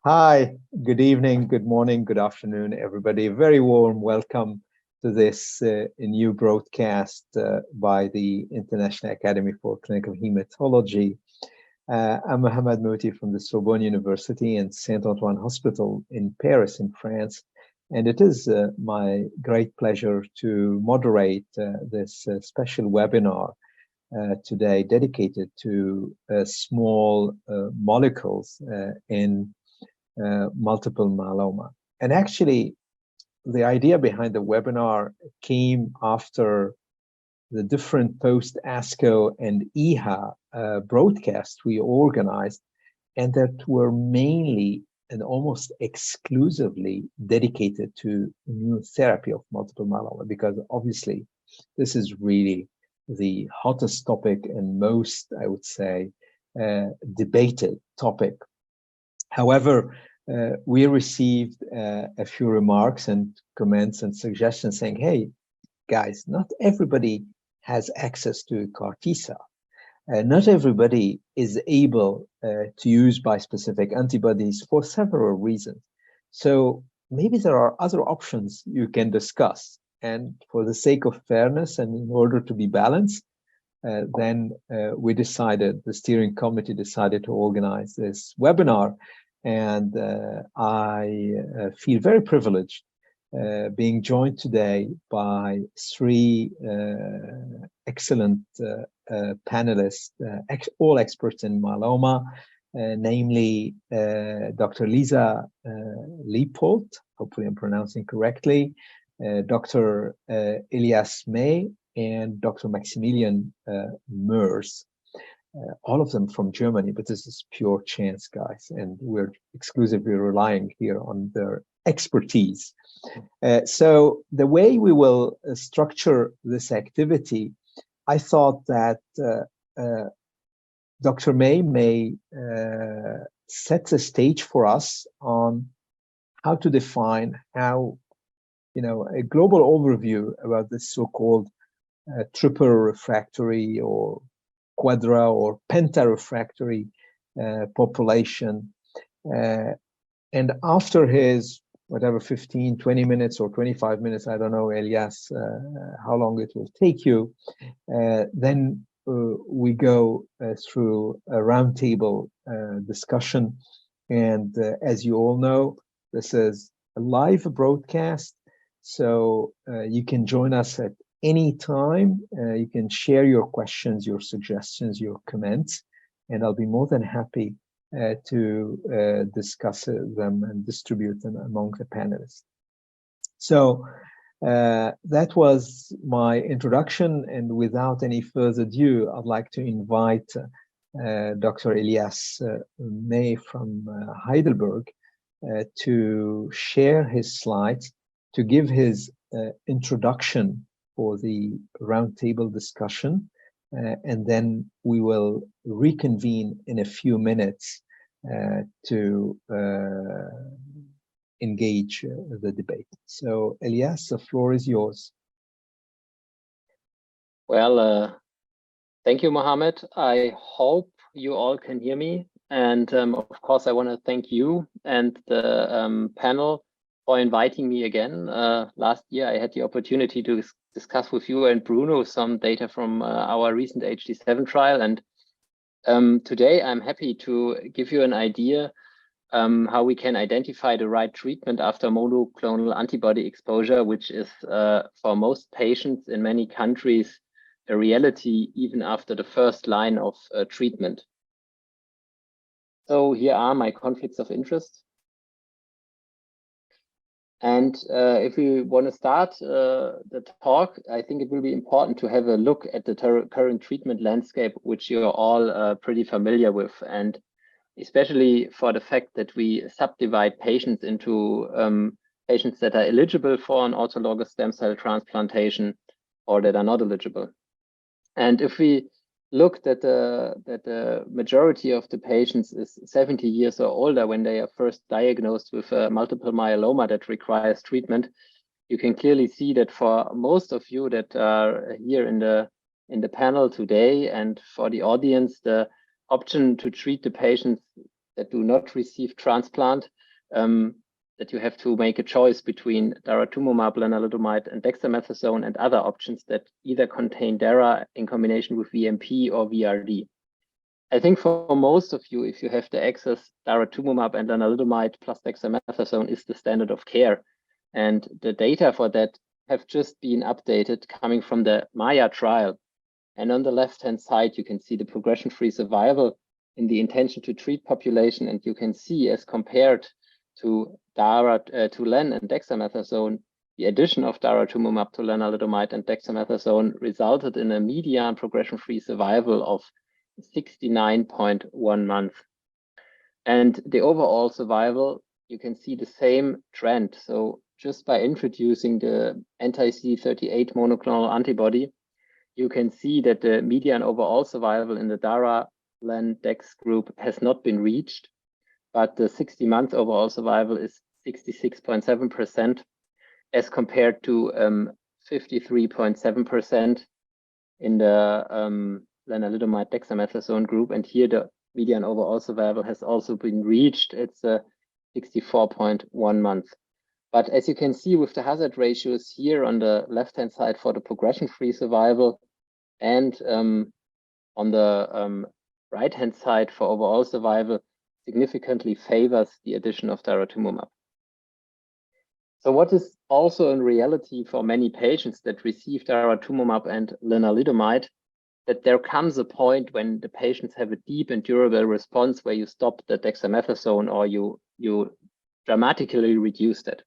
Hi, good evening, good morning, good afternoon, everybody. A very warm welcome to this new broadcast by the International Academy for Clinical Hematology. I'm Mohamad Mohty from the Sorbonne University and Saint Antoine Hospital in Paris, in France. And it is my great pleasure to moderate this special webinar today dedicated to small molecules in multiple myeloma. And actually, the idea behind the webinar came after the different post-ASCO and EHA broadcasts we organized, and that were mainly and almost exclusively dedicated to immunotherapy of multiple myeloma, because obviously this is really the hottest topic and most, I would say, debated topic. However, we received a few remarks and comments and suggestions saying, hey, guys, not everybody has access to CAR T-cell. Not everybody is able to use bispecific antibodies for several reasons. So maybe there are other options you can discuss. And for the sake of fairness and in order to be balanced, then the steering committee decided to organize this webinar. And I feel very privileged being joined today by three excellent panelists, all experts in myeloma, namely Dr. Lisa Leypoldt, hopefully I'm pronouncing correctly, Dr. Elias and Dr. Maximilian Merz. All of them from Germany, but this is pure chance, guys, and we're exclusively relying here on their expertise. So the way we will structure this activity, I thought that Dr. may set the stage for us on how to define how, a global overview about this so-called triple refractory or quadra or penta-refractory population. And after his, whatever, 15, 20 minutes or 25 minutes, I don't know, Elias, how long it will take you, then we go through a roundtable discussion. And as you all know, this is a live broadcast, so you can join us at any time. You can share your questions, your suggestions, your comments, and I'll be more than happy to discuss them and distribute them among the panelists. So that was my introduction, and without any further ado, I'd like to invite Dr. Elias from Heidelberg to share his slides, to give his introduction for the roundtable discussion, and then we will reconvene in a few minutes to engage the debate. So, Elias, the floor is yours. Well, thank you, Mohamad. I hope you all can hear me. And of course, I want to thank you and the panel for inviting me again. Last year, I had the opportunity to discuss with you and Bruno some data from our recent HD7 trial. And today I'm happy to give you an idea how we can identify the right treatment after monoclonal antibody exposure, which is for most patients in many countries a reality even after the first line of treatment. So here are my conflicts of interest. And if we want to start the talk, I think it will be important to have a look at the current treatment landscape, which you're all pretty familiar with, and especially for the fact that we subdivide patients into patients that are eligible for an autologous stem cell transplantation or that are not eligible. And if we looked at the majority of the patients is 70 years or older when they are first diagnosed with multiple myeloma that requires treatment, you can clearly see that for most of you that are here in the panel today and for the audience, the option to treat the patients that do not receive transplant, that you have to make a choice between daratumumab, lenalidomide, and dexamethasone and other options that either contain DARA in combination with VMP or VRD. I think for most of you, if you have the access, daratumumab and lenalidomide plus dexamethasone is the standard of care. And the data for that have just been updated coming from the MAIA trial. And on the left-hand side, you can see the progression-free survival in the intention to treat population. And you can see, as compared to len and dexamethasone, the addition of daratumumab to lenalidomide and dexamethasone resulted in a median progression-free survival of 69.1 months. And the overall survival, you can see the same trend. So just by introducing the anti-CD38 monoclonal antibody, you can see that the median overall survival in the DARA-Len-Dex group has not been reached, but the 60-month overall survival is 66.7% as compared to 53.7% in the lenalidomide dexamethasone group. And here the median overall survival has also been reached. It's 64.1 months. But as you can see with the hazard ratios here on the left-hand side for the progression-free survival and on the right-hand side for overall survival, significantly favors the addition of daratumumab. So what is also in reality for many patients that receive daratumumab and lenalidomide, that there comes a point when the patients have a deep and durable response where you stop the dexamethasone or you dramatically reduce that.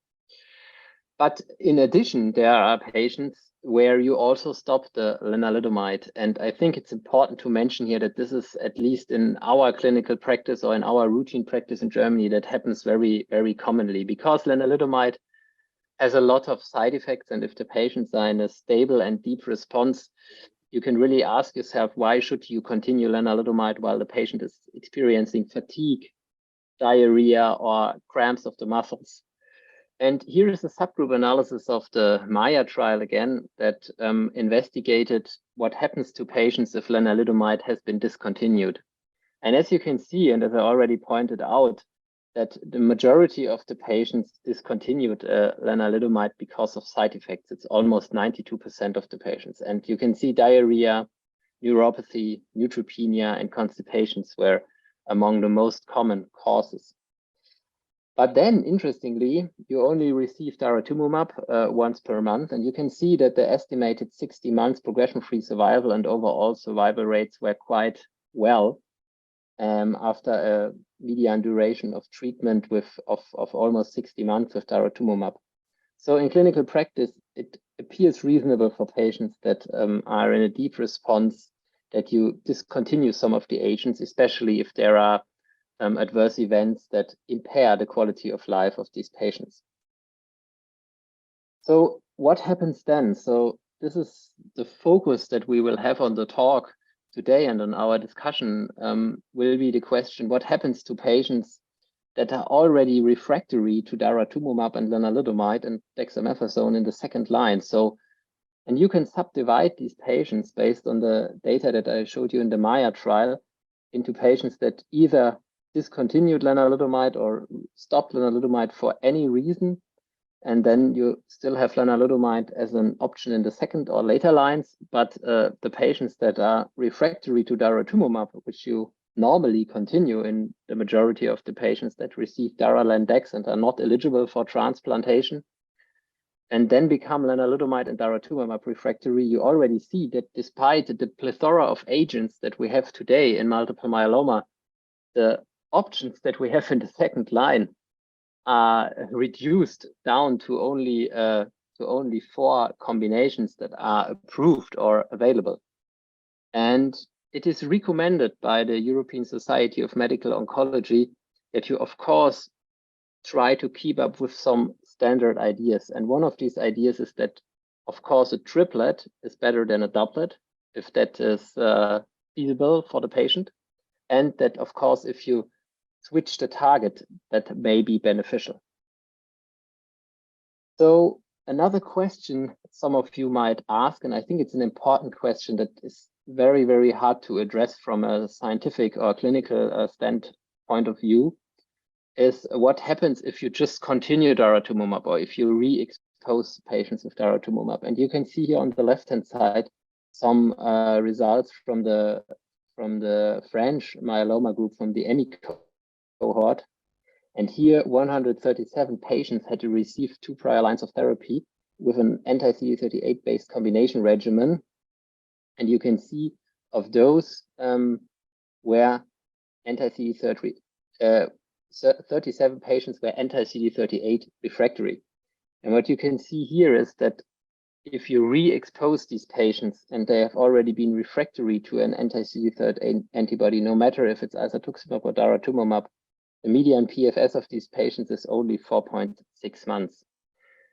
But in addition, there are patients where you also stop the lenalidomide. And I think it's important to mention here that this is, at least in our clinical practice or in our routine practice in Germany, that happens very, very commonly, because lenalidomide has a lot of side effects. And if the patients are in a stable and deep response, you can really ask yourself, why should you continue lenalidomide while the patient is experiencing fatigue, diarrhea, or cramps of the muscles? And here is a subgroup analysis of the MAIA trial again that investigated what happens to patients if lenalidomide has been discontinued. And as you can see, and as I already pointed out, that the majority of the patients discontinued lenalidomide because of side effects. It's almost 92% of the patients. And you can see diarrhea, neuropathy, neutropenia, and constipations were among the most common causes. But then, interestingly, you only receive daratumumab once per month, and you can see that the estimated 60 months progression-free survival and overall survival rates were quite well after a median duration of treatment of almost 60 months with daratumumab. So in clinical practice, it appears reasonable for patients that are in a deep response that you discontinue some of the agents, especially if there are adverse events that impair the quality of life of these patients. So what happens then? So this is the focus that we will have on the talk today, and on our discussion will be the question, what happens to patients that are already refractory to daratumumab and lenalidomide and dexamethasone in the second line? So, and you can subdivide these patients based on the data that I showed you in the MAIA trial into patients that either discontinued lenalidomide or stopped lenalidomide for any reason, and then you still have lenalidomide as an option in the second or later lines. But the patients that are refractory to daratumumab, which you normally continue in the majority of the patients that receive dara-len-dex and are not eligible for transplantation, and then become lenalidomide and daratumumab refractory, you already see that despite the plethora of agents that we have today in multiple myeloma, the options that we have in the second line are reduced down to only 4 combinations that are approved or available. And it is recommended by the European Society of Medical Oncology that you, of course, try to keep up with some standard ideas. And one of these ideas is that, of course, a triplet is better than a doublet, if that is feasible for the patient. And that, of course, if you switch the target, that may be beneficial. So another question some of you might ask, and I think it's an important question that is very, very hard to address from a scientific or clinical point of view is what happens if you just continue daratumumab or if you re-expose patients with daratumumab. And you can see here on the left-hand side some results from the French myeloma group from the EMI cohort. And here 137 patients had to receive 2 prior lines of therapy with an anti-CD38 based combination regimen. And you can see of those where anti-CD30, 37 patients were anti-CD38 refractory. And what you can see here is that if you re-expose these patients and they have already been refractory to an anti-CD38 antibody, no matter if it's isatuximab or daratumumab, the median PFS of these patients is only 4.6 months.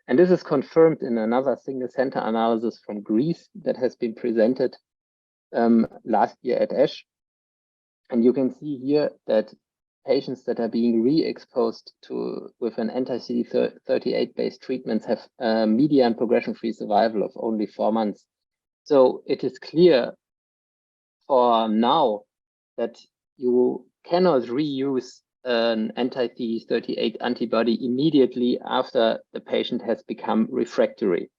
And this is confirmed in another single center analysis from Greece that has been presented last year at ASH. And you can see here that patients that are being re-exposed to with an anti-CD38 based treatments have a median progression-free survival of only 4 months. So it is clear for now that you cannot reuse an anti-CD38 antibody immediately after the patient has become refractory.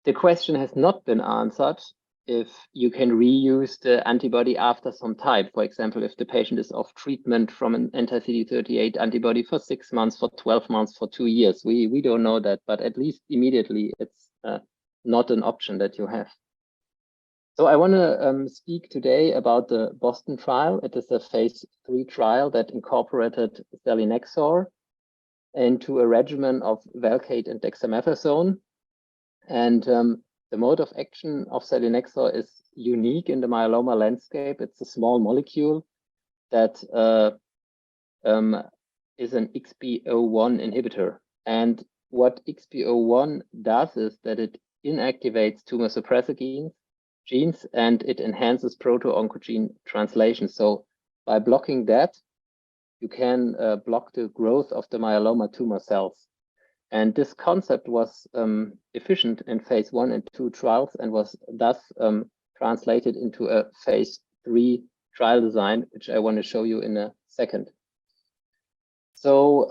The question has not been answered if you can reuse the antibody after some time. For example, if the patient is off treatment from an anti-CD38 antibody for 6 months, for 12 months, for 2 years. We don't know that, but at least immediately it's not an option that you have. So I want to speak today about the Boston trial. It is a phase 3 trial that incorporated selinexor into a regimen of Velcade and dexamethasone. And the mode of action of selinexor is unique in the myeloma landscape. It's a small molecule that is an XPO1 inhibitor. And what XPO1 does is that it inactivates tumor suppressor genes and it enhances proto-oncogene translation. So by blocking that, you can block the growth of the myeloma tumor cells. And this concept was efficient in phase 1 and 2 trials and was thus translated into a phase 3 trial design, which I want to show you in a second. So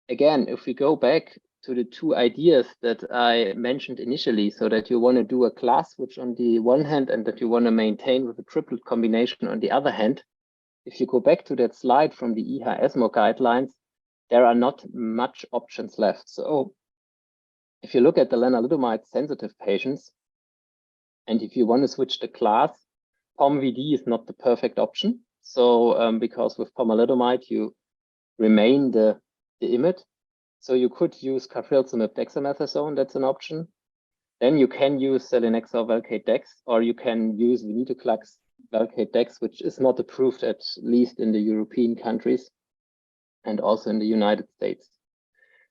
again, if we go back to the 2 ideas that I mentioned initially, so that you want to do a class switch on the one hand and that you want to maintain with a triplet combination on the other hand, if you go back to that slide from the EHA-ESMO guidelines, there are not much options left. So if you look at the lenalidomide sensitive patients, and if you want to switch the class, POMVD is not the perfect option. So because with pomalidomide, you remain the IMiD. So you could use carfilzomib dexamethasone, that's an option. Then you can use selinexor Velcade dex, or you can use Venetoclax Velcade dex, which is not approved at least in the European countries and also in the United States.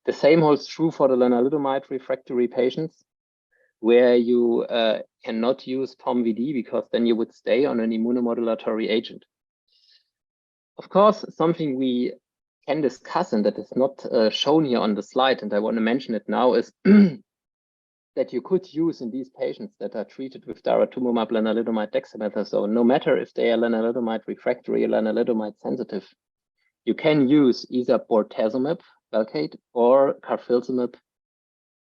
The same holds true for the lenalidomide refractory patients, where you cannot use POMVD because then you would stay on an immunomodulatory agent. Of course, something we can discuss and that is not shown here on the slide, and I want to mention it now, is that you could use in these patients that are treated with daratumumab, lenalidomide, dexamethasone, no matter if they are lenalidomide refractory or lenalidomide sensitive, you can use either bortezomib, Velcade, or carfilzomib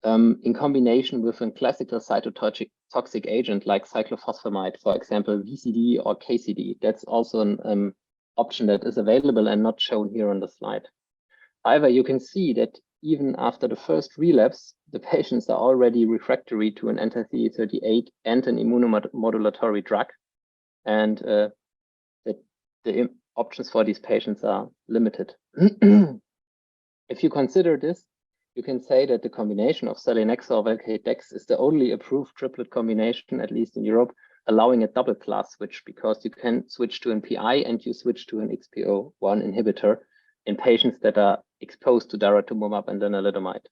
in combination with a classical cytotoxic agent like cyclophosphamide, for example, VCD or KCD. That's also an option that is available and not shown here on the slide. However, you can see that even after the first relapse, the patients are already refractory to an anti-CD38 and an immunomodulatory drug, and that the options for these patients are limited. If you consider this, you can say that the combination of selinexor Velcade dex is the only approved triplet combination, at least in Europe, allowing a double class switch, because you can switch to an PI and you switch to an XPO1 inhibitor in patients that are exposed to daratumumab and lenalidomide.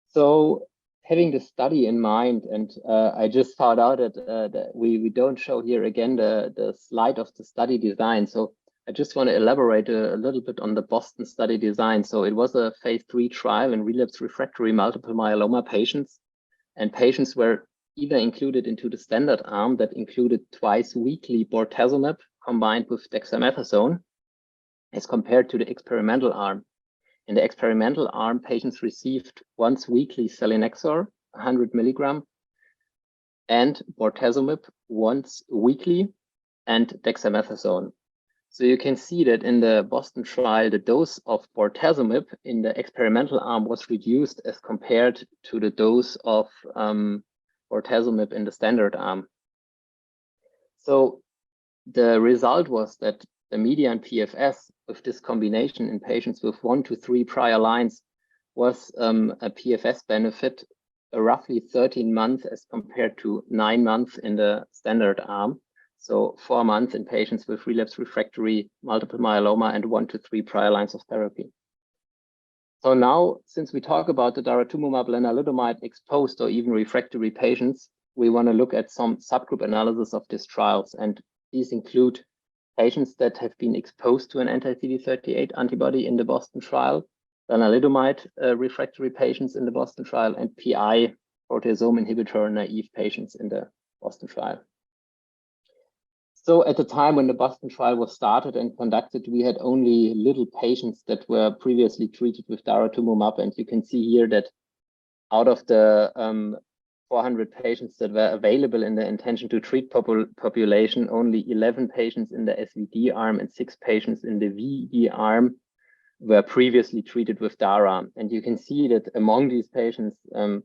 So having the study in mind, and I just found out that we don't show here again the slide of the study design. So I just want to elaborate a little bit on the Boston study design. So it was a phase 3 trial in relapsed refractory multiple myeloma patients, and patients were either included into the standard arm that included twice weekly bortezomib combined with dexamethasone as compared to the experimental arm. In the experimental arm, patients received once weekly selinexor, 100 milligram, and bortezomib once weekly, and dexamethasone. So you can see that in the Boston trial, the dose of bortezomib in the experimental arm was reduced as compared to the dose of bortezomib in the standard arm. So the result was that the median PFS with this combination in patients with 1 to 3 prior lines was a PFS benefit roughly 13 months as compared to 9 months in the standard arm. So 4 months in patients with relapsed refractory multiple myeloma and 1 to 3 prior lines of therapy. So now, since we talk about the daratumumab lenalidomide exposed or even refractory patients, we want to look at some subgroup analysis of these trials. And these include patients that have been exposed to an anti-CD38 antibody in the Boston trial, lenalidomide refractory patients in the Boston trial, and PI proteasome inhibitor naive patients in the Boston trial. So at the time when the Boston trial was started and conducted, we had only little patients that were previously treated with daratumumab. And you can see here that out of the 400 patients that were available in the intention to treat population, only 11 patients in the SVD arm and 6 patients in the VD arm were previously treated with DARA. And you can see that among these patients, the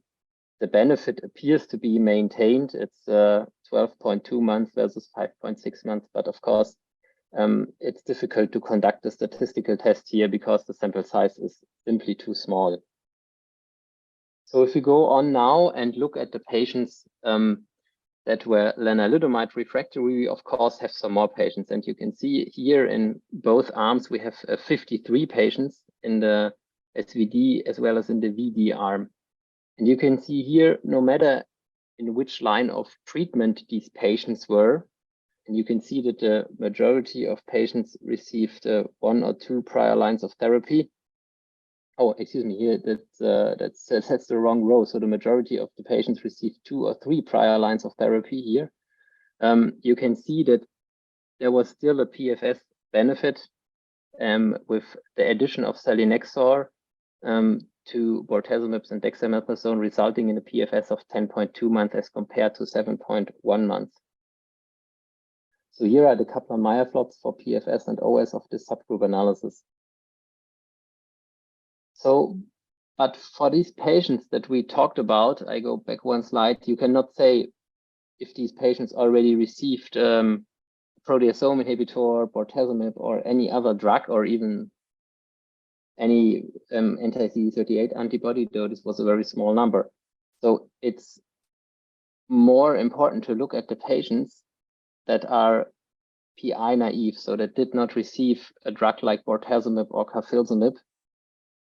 benefit appears to be maintained. It's 12.2 months versus 5.6 months. But of course, it's difficult to conduct a statistical test here because the sample size is simply too small. So if we go on now and look at the patients that were lenalidomide refractory, we of course have some more patients. And you can see here in both arms, we have 53 patients in the SVD as well as in the VD arm. And you can see here, no matter in which line of treatment these patients were, and you can see that the majority of patients received 1 or 2 prior lines of therapy. Oh, excuse me, here that's the wrong row. So the majority of the patients received 2 or 3 prior lines of therapy here. You can see that there was still a PFS benefit with the addition of selinexor to bortezomib and dexamethasone, resulting in a PFS of 10.2 months as compared to 7.1 months. So here are the Kaplan-Meier plots for PFS and OS of this subgroup analysis. So, but for these patients that we talked about, I go back one slide, you cannot say if these patients already received proteasome inhibitor, bortezomib, or any other drug, or even any anti-CD38 antibody, though this was a very small number. So it's more important to look at the patients that are PI naive, so that did not receive a drug like bortezomib or carfilzomib.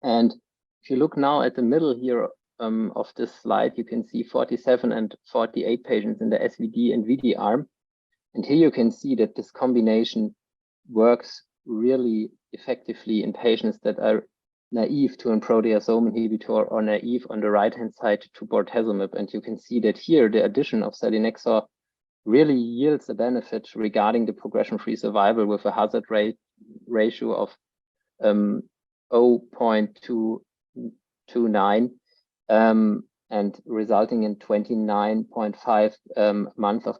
And if you look now at the middle here of this slide, you can see 47 and 48 patients in the SVD and VD arm. And here you can see that this combination works really effectively in patients that are naive to a proteasome inhibitor or naive on the right-hand side to bortezomib. And you can see that here the addition of selinexor really yields a benefit regarding the progression-free survival with a hazard ratio of 0.229 and resulting in 29.5 months of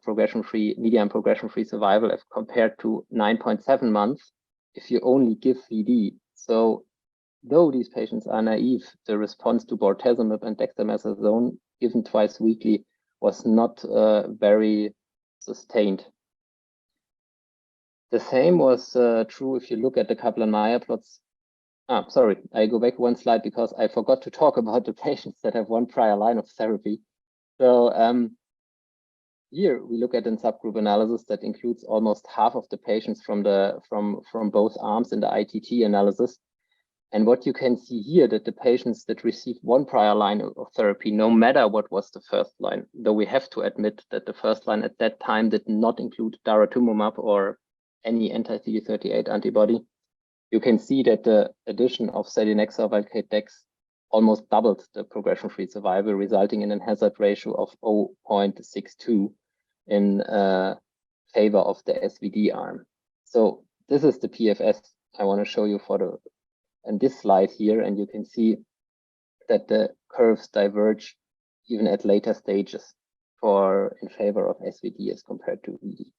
median progression-free survival as compared to 9.7 months if you only give VD. So though these patients are naive, the response to bortezomib and dexamethasone given twice weekly was not very sustained. The same was true if you look at the Kaplan-Meier plots. Sorry, I go back one slide because I forgot to talk about the patients that have 1 prior line of therapy. So here we look at a subgroup analysis that includes almost half of the patients from both arms in the ITT analysis. And what you can see here, that the patients that received 1 prior line of therapy, no matter what was the first line, though we have to admit that the first line at that time did not include daratumumab or any anti-CD38 antibody, you can see that the addition of selinexor Velcade Dex almost doubled the progression-free survival, resulting in a hazard ratio of 0.62 in favor of the SVD arm. So this is the PFS I want to show you in this slide here, and you can see that the curves diverge even at later stages in favor of SVD as compared to VD.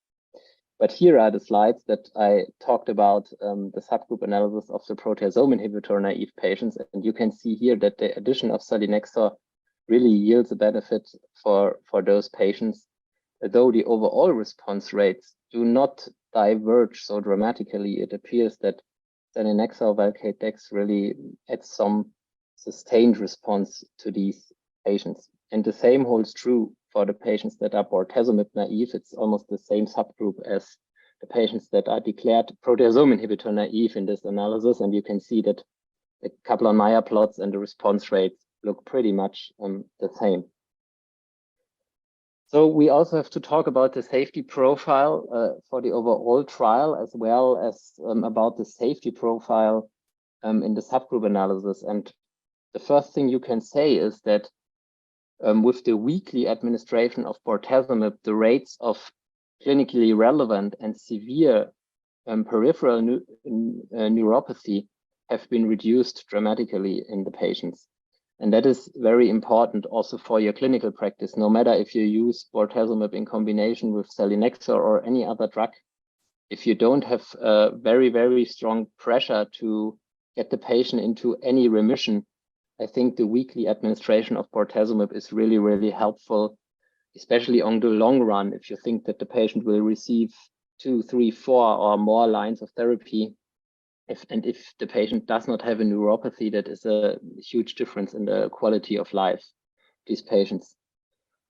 But here are the slides that I talked about, the subgroup analysis of the proteasome inhibitor naive patients. And you can see here that the addition of selinexor really yields a benefit for those patients, though the overall response rates do not diverge so dramatically. It appears that selinexor Velcade Dex really adds some sustained response to these patients. And the same holds true for the patients that are bortezomib naive. It's almost the same subgroup as the patients that are declared proteasome inhibitor naive in this analysis. And you can see that the Kaplan-Meier plots and the response rates look pretty much the same. So we also have to talk about the safety profile for the overall trial, as well as about the safety profile in the subgroup analysis. And the first thing you can say is that with the weekly administration of bortezomib, the rates of clinically relevant and severe peripheral neuropathy have been reduced dramatically in the patients. And that is very important also for your clinical practice, no matter if you use bortezomib in combination with selinexor or any other drug. If you don't have very, very strong pressure to get the patient into any remission, I think the weekly administration of bortezomib is really, really helpful, especially on the long run. If you think that the patient will receive 2, 3, 4 or more lines of therapy, if the patient does not have a neuropathy, that is a huge difference in the quality of life of these patients.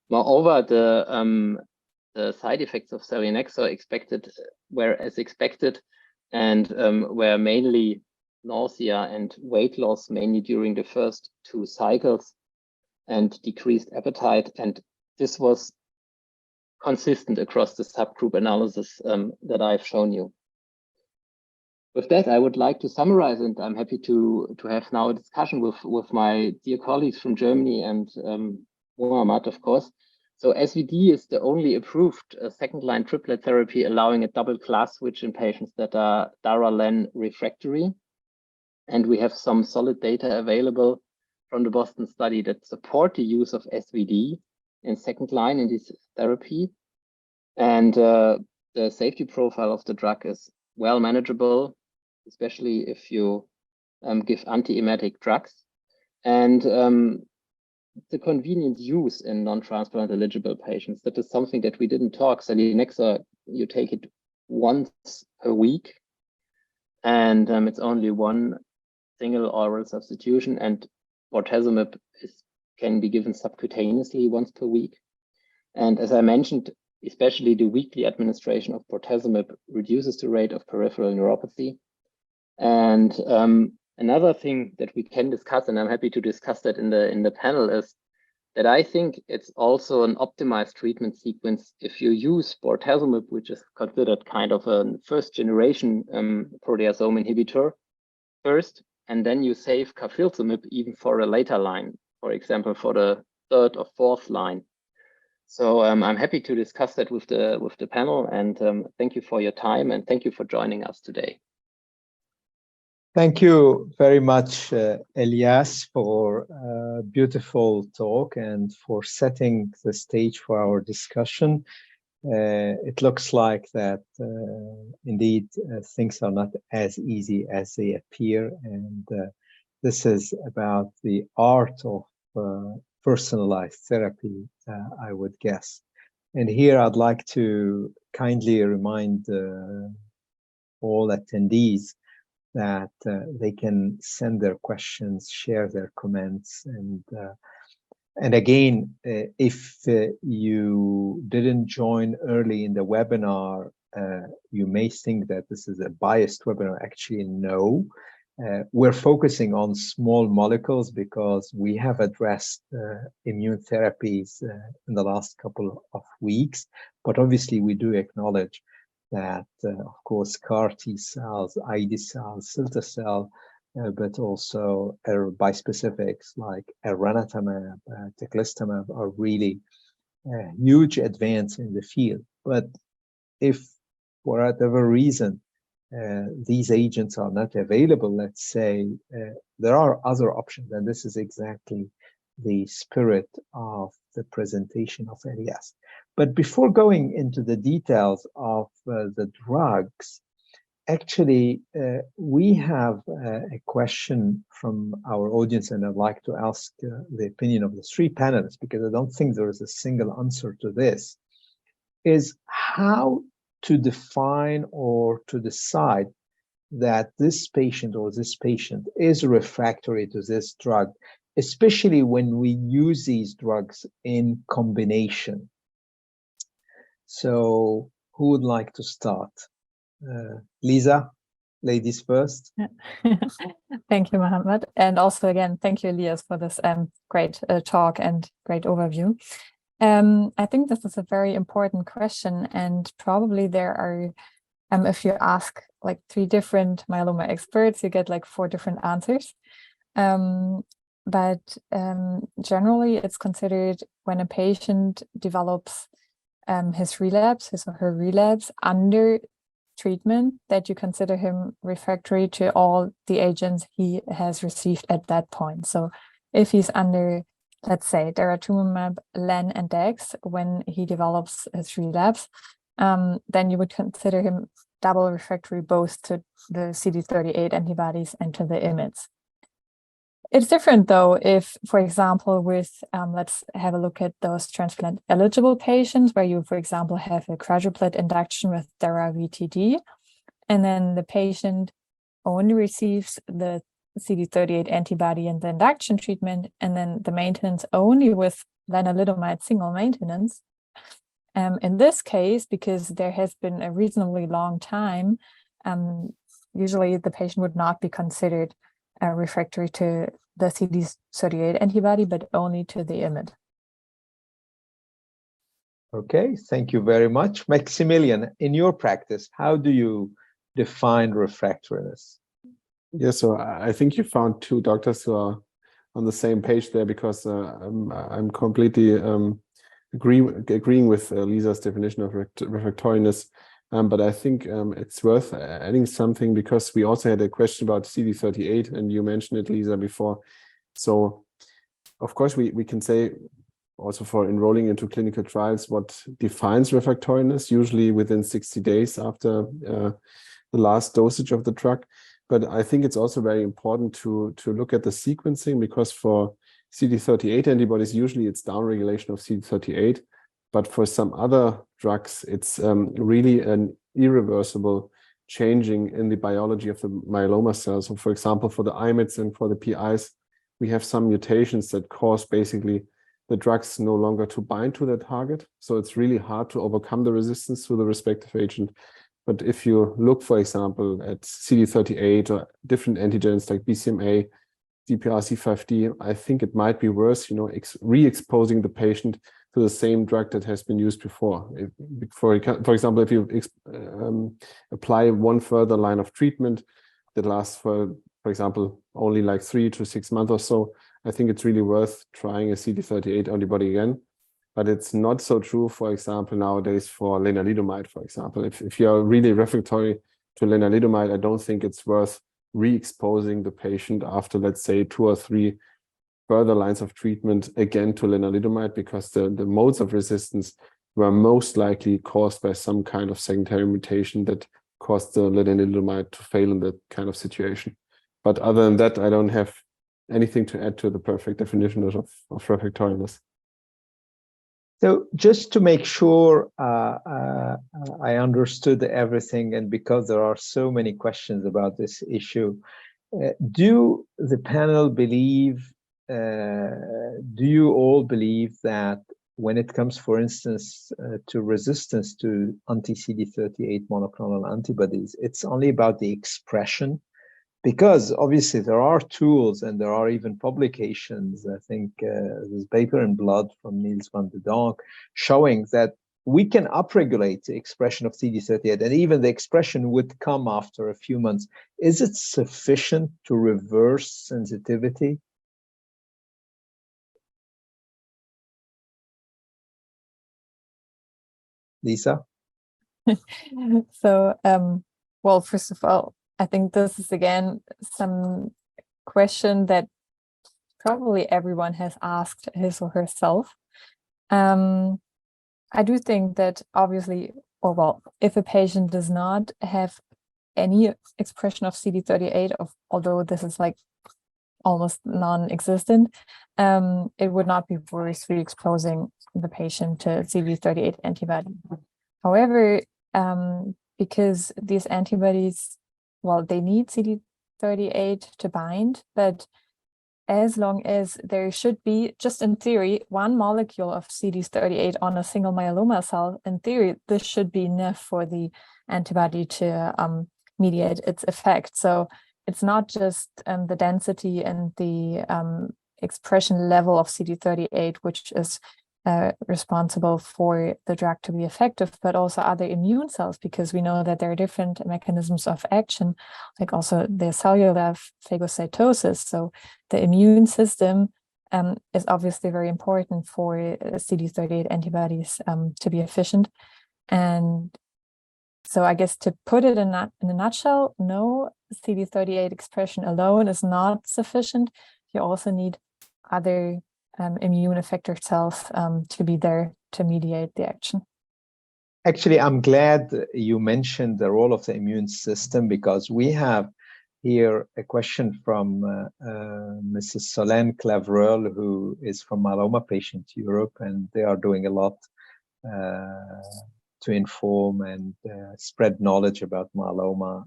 Moreover, the side effects of selinexor were as expected, and were mainly nausea and weight loss, mainly during the first 2 cycles, and decreased appetite. And this was consistent across the subgroup analysis that I've shown you. With that, I would like to summarize, and I'm happy to have now a discussion with my dear colleagues from Germany and Mohamad, of course. So SVD is the only approved second-line triplet therapy allowing a double class switch in patients that are Dara-Len refractory. And we have some solid data available from the Boston study that support the use of SVD in second line in this therapy. And the safety profile of the drug is well manageable, especially if you give anti-emetic drugs. And the convenient use in non-transplant eligible patients, that is something that we didn't talk. Selinexor, you take it once a week, and it's only one single oral substitution, and bortezomib can be given subcutaneously once per week. And as I mentioned, especially the weekly administration of bortezomib reduces the rate of peripheral neuropathy. And another thing that we can discuss, and I'm happy to discuss that in the panel, is that I think it's also an optimized treatment sequence if you use bortezomib, which is considered kind of a first generation proteasome inhibitor first, and then you save carfilzomib even for a later line, for example, for the 3rd or 4th line. So I'm happy to discuss that with the panel, and thank you for your time, and thank you for joining us today. Thank you very much, Elias, for a beautiful talk and for setting the stage for our discussion. It looks like that indeed things are not as easy as they appear, and this is about the art of personalized therapy, I would guess. And here I'd like to kindly remind all attendees that they can send their questions, share their comments, and again, if you didn't join early in the webinar, you may think that this is a biased webinar. Actually, no. We're focusing on small molecules because we have addressed immune therapies in the last couple of weeks, but obviously we do acknowledge that, of course, CAR T cells, ID cells, cilta-cel, but also bispecifics like elranatamab, teclistamab are really a huge advance in the field. But if for whatever reason these agents are not available, let's say, there are other options, and this is exactly the spirit of the presentation of Elias. But before going into the details of the drugs, actually, we have a question from our audience, and I'd like to ask the opinion of the three panelists, because I don't think there is a single answer to this, is how to define or to decide that this patient or this patient is refractory to this drug, especially when we use these drugs in combination. So who would like to start? Lisa, ladies first. Thank you, Mohamad. And also, again, thank you, Elias, for this great talk and great overview. I think this is a very important question, and probably there are, if you ask like 3 different myeloma experts, you get like 4 different answers. But generally, it's considered when a patient develops his or her relapse under treatment, that you consider him refractory to all the agents he has received at that point. So if he's under, let's say, daratumumab, len, and dex when he develops his relapse, then you would consider him double refractory both to the CD38 antibodies and to the IMiDs. It's different though if, for example, with, let's have a look at those transplant eligible patients where you, for example, have a quadruplet induction with dara-VTD, and then the patient only receives the CD38 antibody in the induction treatment, and then the maintenance only with lenalidomide single maintenance. In this case, because there has been a reasonably long time, usually the patient would not be considered refractory to the CD38 antibody, but only to the IMiD. Okay, thank you very much. Maximilian, in your practice, how do you define refractoriness? Yeah, so I think you found 2 doctors who are on the same page there, because I'm completely agreeing with Lisa's definition of refractoriness. But I think it's worth adding something, because we also had a question about CD38, and you mentioned it, Lisa, before. So, of course, we can say also for enrolling into clinical trials what defines refractoriness, usually within 60 days after the last dosage of the drug. But I think it's also very important to look at the sequencing, because for CD38 antibodies, usually it's downregulation of CD38. But for some other drugs, it's really an irreversible changing in the biology of the myeloma cells. So for example, for the IMiDs and for the PIs, we have some mutations that cause basically the drugs no longer to bind to the target. So it's really hard to overcome the resistance to the respective agent. But if you look, for example, at CD38 or different antigens like BCMA, DPRC5D, I think it might be worth, re-exposing the patient to the same drug that has been used before. For example, if you apply one further line of treatment that lasts for example, only like 3 to 6 months or so, I think it's really worth trying a CD38 antibody again. But it's not so true, for example, nowadays for lenalidomide, for example. If you're really refractory to lenalidomide, I don't think it's worth re-exposing the patient after, let's say, 2 or 3 further lines of treatment again to lenalidomide, because the modes of resistance were most likely caused by some kind of secondary mutation that caused the lenalidomide to fail in that kind of situation. But other than that, I don't have anything to add to the perfect definition of refractoriness. So just to make sure I understood everything, and because there are so many questions about this issue, do the panel believe, do you all believe that when it comes, for instance, to resistance to anti-CD38 monoclonal antibodies, it's only about the expression? Because obviously there are tools and there are even publications, I think there's paper in Blood from Niels van de Donk showing that we can upregulate the expression of CD38, and even the expression would come after a few months. Is it sufficient to reverse sensitivity? Lisa? So Well, first of all, I think this is again some question that probably everyone has asked his or herself. I do think that obviously, or well, if a patient does not have any expression of CD38, although this is like almost non-existent, it would not be worth re-exposing the patient to CD38 antibody. However, because these antibodies, well, they need CD38 to bind, but as long as there should be, just in theory, one molecule of CD38 on a single myeloma cell, in theory, this should be enough for the antibody to mediate its effect. So it's not just the density and the expression level of CD38, which is responsible for the drug to be effective, but also other immune cells, because we know that there are different mechanisms of action, like also the cellular phagocytosis. So the immune system is obviously very important for CD38 antibodies to be efficient. And so I guess to put it in a nutshell, no, CD38 expression alone is not sufficient. You also need other immune effector cells to be there to mediate the action. Actually, I'm glad you mentioned the role of the immune system, because we have here a question from Mrs. Solène Clavreul, who is from Myeloma Patient Europe, and they are doing a lot to inform and spread knowledge about myeloma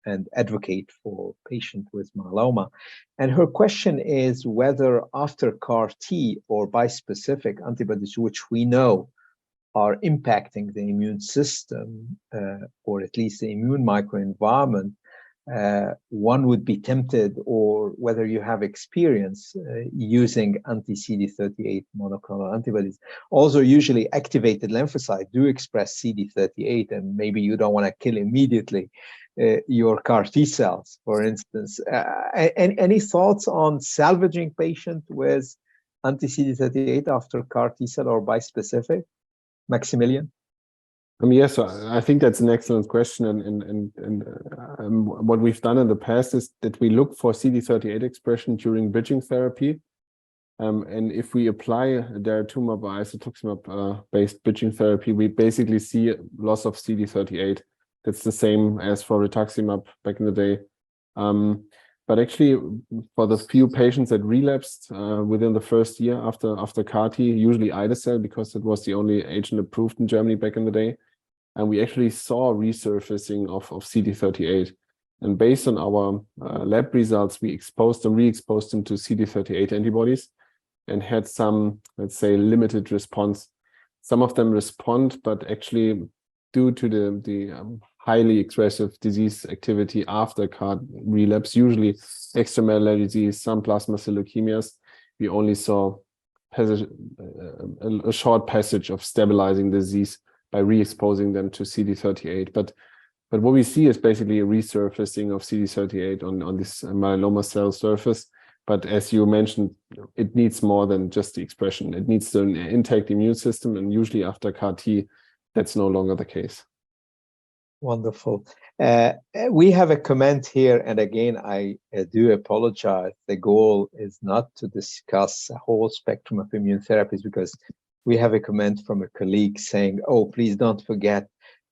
and advocate for patients with myeloma. And her question is whether after CAR T or bispecific antibodies, which we know are impacting the immune system, or at least the immune microenvironment, one would be tempted, or whether you have experience using anti-CD38 monoclonal antibodies. Also, usually activated lymphocytes do express CD38, and maybe you don't want to kill immediately your CAR T cells, for instance. Any thoughts on salvaging patient with anti-CD38 after CAR T cell or bispecific? Maximilian? Yes, I think that's an excellent question, and what we've done in the past is that we look for CD38 expression during bridging therapy, and if we apply daratumumab or isatuximab based bridging therapy, we basically see loss of CD38. That's the same as for rituximab back in the day. But actually, for the few patients that relapsed within the first year after CAR T, usually ide-cel, because it was the only agent approved in Germany back in the day, and we actually saw resurfacing of CD38. And based on our lab results, we re-exposed them to CD38 antibodies and had some, let's say, limited response. Some of them respond, but actually, due to the highly expressive disease activity after CAR relapse, usually extramedullary disease, some plasma cell leukemias, we only saw a short passage of stabilizing disease by re-exposing them to CD38. But what we see is basically a resurfacing of CD38 on this myeloma cell surface. But as you mentioned, it needs more than just the expression. It needs an intact immune system, and usually after CAR T, that's no longer the case. Wonderful. We have a comment here, and again, I do apologize. The goal is not to discuss a whole spectrum of immune therapies, because we have a comment from a colleague saying, oh, please don't forget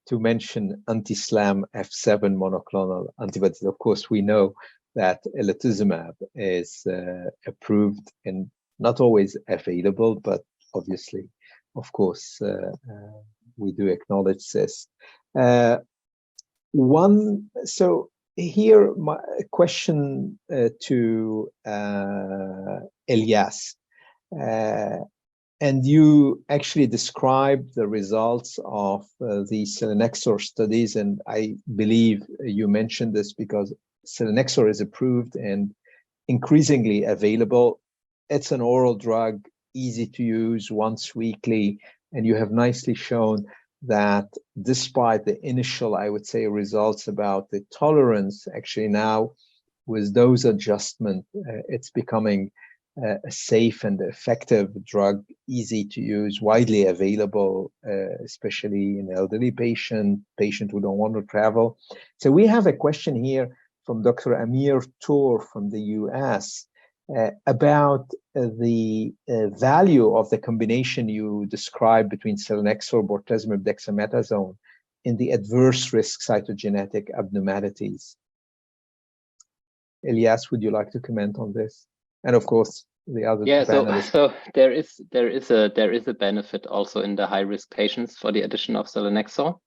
to mention anti-SLAM F7 monoclonal antibodies. Of course, we know that Elitismab is approved and not always available, but obviously, of course, we do acknowledge this. So here, my question to Elias. And you actually described the results of the selinexor studies, and I believe you mentioned this because selinexor is approved and increasingly available. It's an oral drug, easy to use, once weekly, and you have nicely shown that despite the initial, I would say, results about the tolerance, actually now with dose adjustment, it's becoming a safe and effective drug, easy to use, widely available, especially in elderly patients who don't want to travel. So we have a question here from Dr. Amir Tour from the US about the value of the combination you described between selinexor, bortezomib, dexamethasone in the adverse risk cytogenetic abnormalities. Elias, would you like to comment on this? And of course, the other panelists. So there is a benefit also in the high risk patients for the addition of selinexor.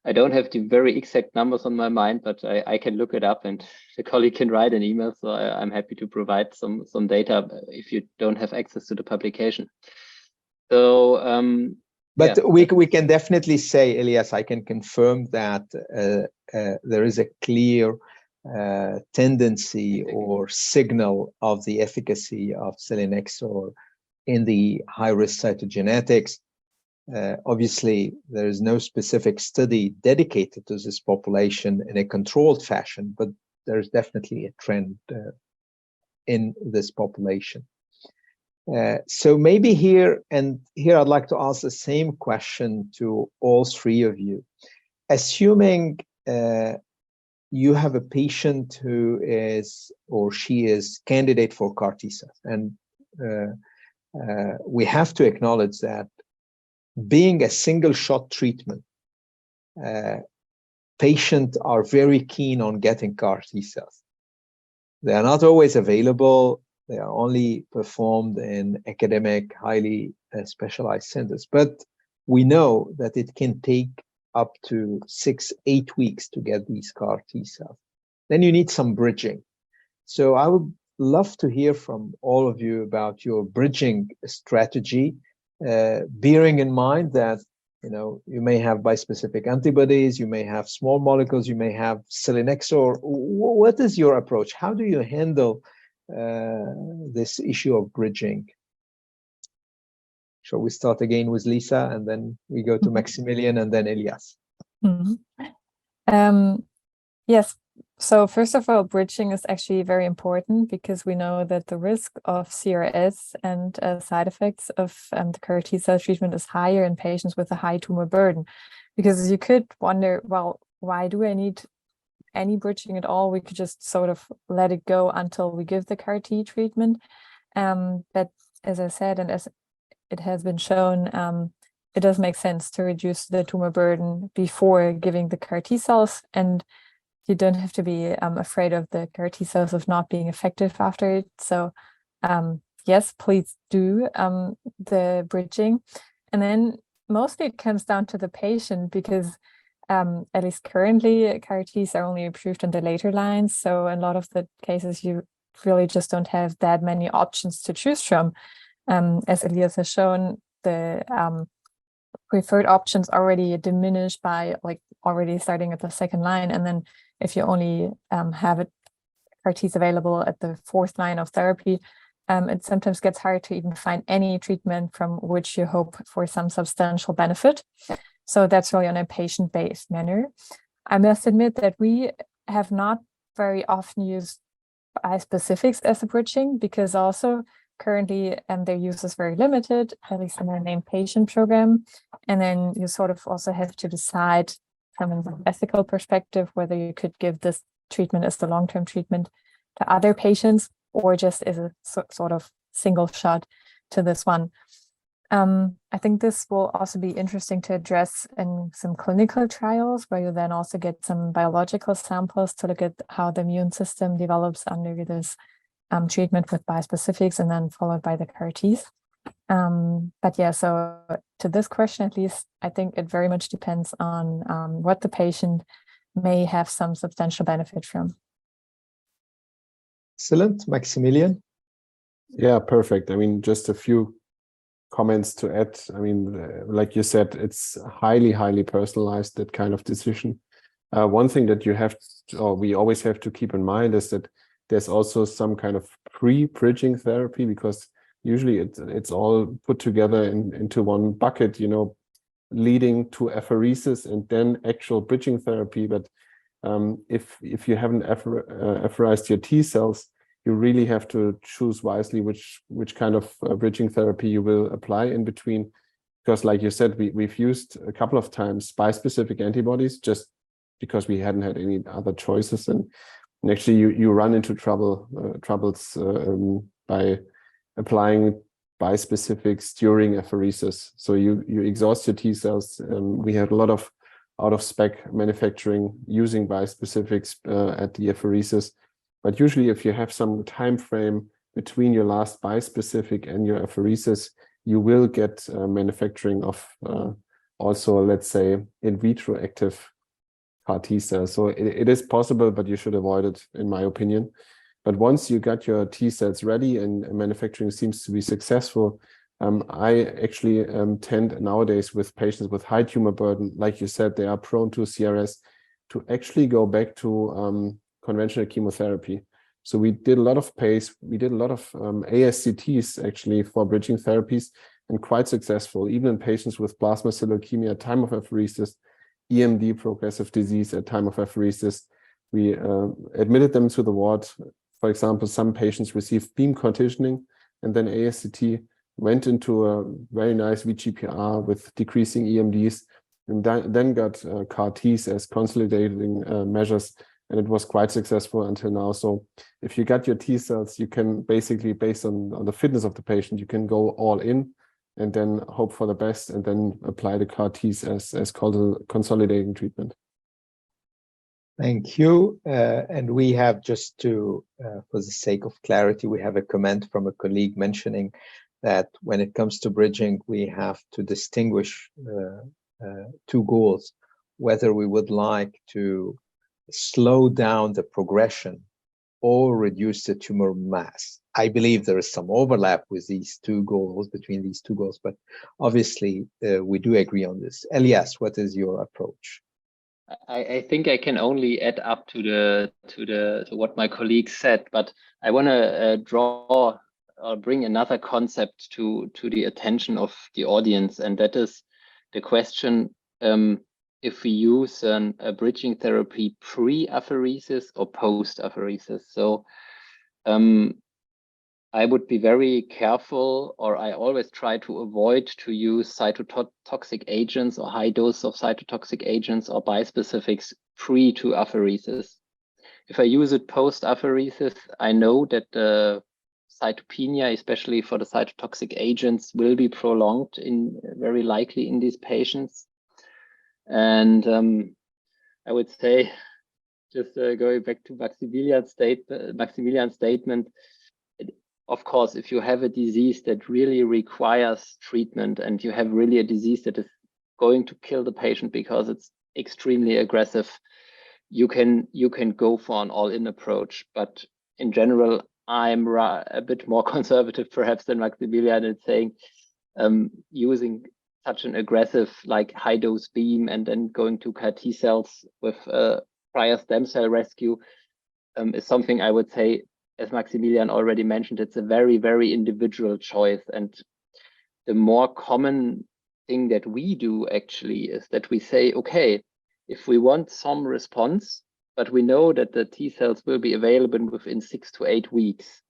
I don't have the very exact numbers on my mind, but I can look it up, and the colleague can write an email. So I'm happy to provide some data if you don't have access to the publication. So, but yeah. we can definitely say, Elias, I can confirm that there is a clear tendency or signal of the efficacy of selinexor in the high-risk cytogenetics. Obviously, there is no specific study dedicated to this population in a controlled fashion, but there's definitely a trend in this population. So maybe here I'd like to ask the same question to all three of you. Assuming you have a patient who is or she is candidate for CAR T cells, and we have to acknowledge that being a single shot treatment, patients are very keen on getting CAR T cells. They are not always available. They are only performed in academic, highly specialized centers. But we know that it can take up to 6-8 weeks to get these CAR T cells. Then you need some bridging. So I would love to hear from all of you about your bridging strategy, bearing in mind that you may have bispecific antibodies, you may have small molecules, you may have selinexor. What is your approach? How do you handle this issue of bridging? Shall we start again with Lisa, and then we go to Maximilian, and then Elias? Yes. So first of all, bridging is actually very important because we know that the risk of CRS and side effects of the CAR T cell treatment is higher in patients with a high tumor burden. Because you could wonder, well, why do I need any bridging at all? We could just sort of let it go until we give the CAR T treatment. But as I said, and as it has been shown, it does make sense to reduce the tumor burden before giving the CAR T cells, and you don't have to be afraid of the CAR T cells of not being effective after it. So yes, please do the bridging. And then mostly it comes down to the patient because at least currently CAR Ts are only approved in the later lines. So in a lot of the cases, you really just don't have that many options to choose from. As Elias has shown, the preferred options already diminish by already starting at the second line. And then if you only have CAR Ts available at the fourth line of therapy, it sometimes gets hard to even find any treatment from which you hope for some substantial benefit. So that's really on a patient-based manner. I must admit that we have not very often used bispecifics as a bridging because also currently their use is very limited, at least in our named patient program. And then you sort of also have to decide from an ethical perspective whether you could give this treatment as the long-term treatment to other patients or just as a sort of single shot to this one. I think this will also be interesting to address in some clinical trials where you then also get some biological samples to look at how the immune system develops under this treatment with bispecifics and then followed by the CAR Ts. But yeah, so to this question, at least, I think it very much depends on what the patient may have some substantial benefit from. Excellent. Maximilian? Yeah, perfect. I mean, just a few comments to add. I mean, like you said, it's highly, highly personalized, that kind of decision. One thing that you have to, or we always have to keep in mind is that there's also some kind of pre-bridging therapy, because usually it's all put together into one bucket, leading to apheresis and then actual bridging therapy. But if you haven't apherized your T cells, you really have to choose wisely which kind of bridging therapy you will apply in between. Because like you said, we've used a couple of times bispecific antibodies just because we hadn't had any other choices. And actually you run into troubles by applying bispecifics during apheresis. So you exhaust your T cells. We had a lot of out-of-spec manufacturing using bispecifics at the apheresis. But usually if you have some time frame between your last bispecific and your apheresis, you will get manufacturing of also, let's say, in vitro active CAR T cells. So it is possible, but you should avoid it, in my opinion. But once you got your T cells ready and manufacturing seems to be successful, I actually tend nowadays with patients with high tumor burden, like you said, they are prone to CRS, to actually go back to conventional chemotherapy. So we did a lot of PACE, we did a lot of ASCTs actually for bridging therapies, and quite successful, even in patients with plasma cell leukemia at time of apheresis, EMD progressive disease at time of apheresis. We admitted them to the ward. For example, some patients received beam conditioning and then ASCT, went into a very nice VGPR with decreasing EMDs, and then got CAR Ts as consolidating measures. And it was quite successful until now. So if you got your T cells, you can basically, based on the fitness of the patient, you can go all in and then hope for the best and then apply the CAR Ts as called a consolidating treatment. Thank you. And we have just to, for the sake of clarity, we have a comment from a colleague mentioning that when it comes to bridging, we have to distinguish two goals, whether we would like to slow down the progression or reduce the tumor mass. I believe there is some overlap with these two goals, between these two goals, but obviously we do agree on this. Elias, what is your approach? I think I can only add up to what my colleague said, but I want to draw or bring another concept to the attention of the audience, and that is the question if we use a bridging therapy pre-apheresis or post-apheresis. So I would be very careful, or I always try to avoid to use cytotoxic agents or high dose of cytotoxic agents or bispecifics pre to apheresis. If I use it post-apheresis, I know that the cytopenia, especially for the cytotoxic agents, will be prolonged very likely in these patients. And I would say, just going back to Maximilian's statement, of course, if you have a disease that really requires treatment and you have really a disease that is going to kill the patient because it's extremely aggressive, you can go for an all-in approach. But in general, I'm a bit more conservative perhaps than Maximilian in saying using such an aggressive like high dose beam and then going to CAR T cells with prior stem cell rescue is something I would say, as Maximilian already mentioned, it's a very, very individual choice. And the more common thing that we do actually is that we say, okay, if we want some response, but we know that the T cells will be available within 6 to 8 weeks,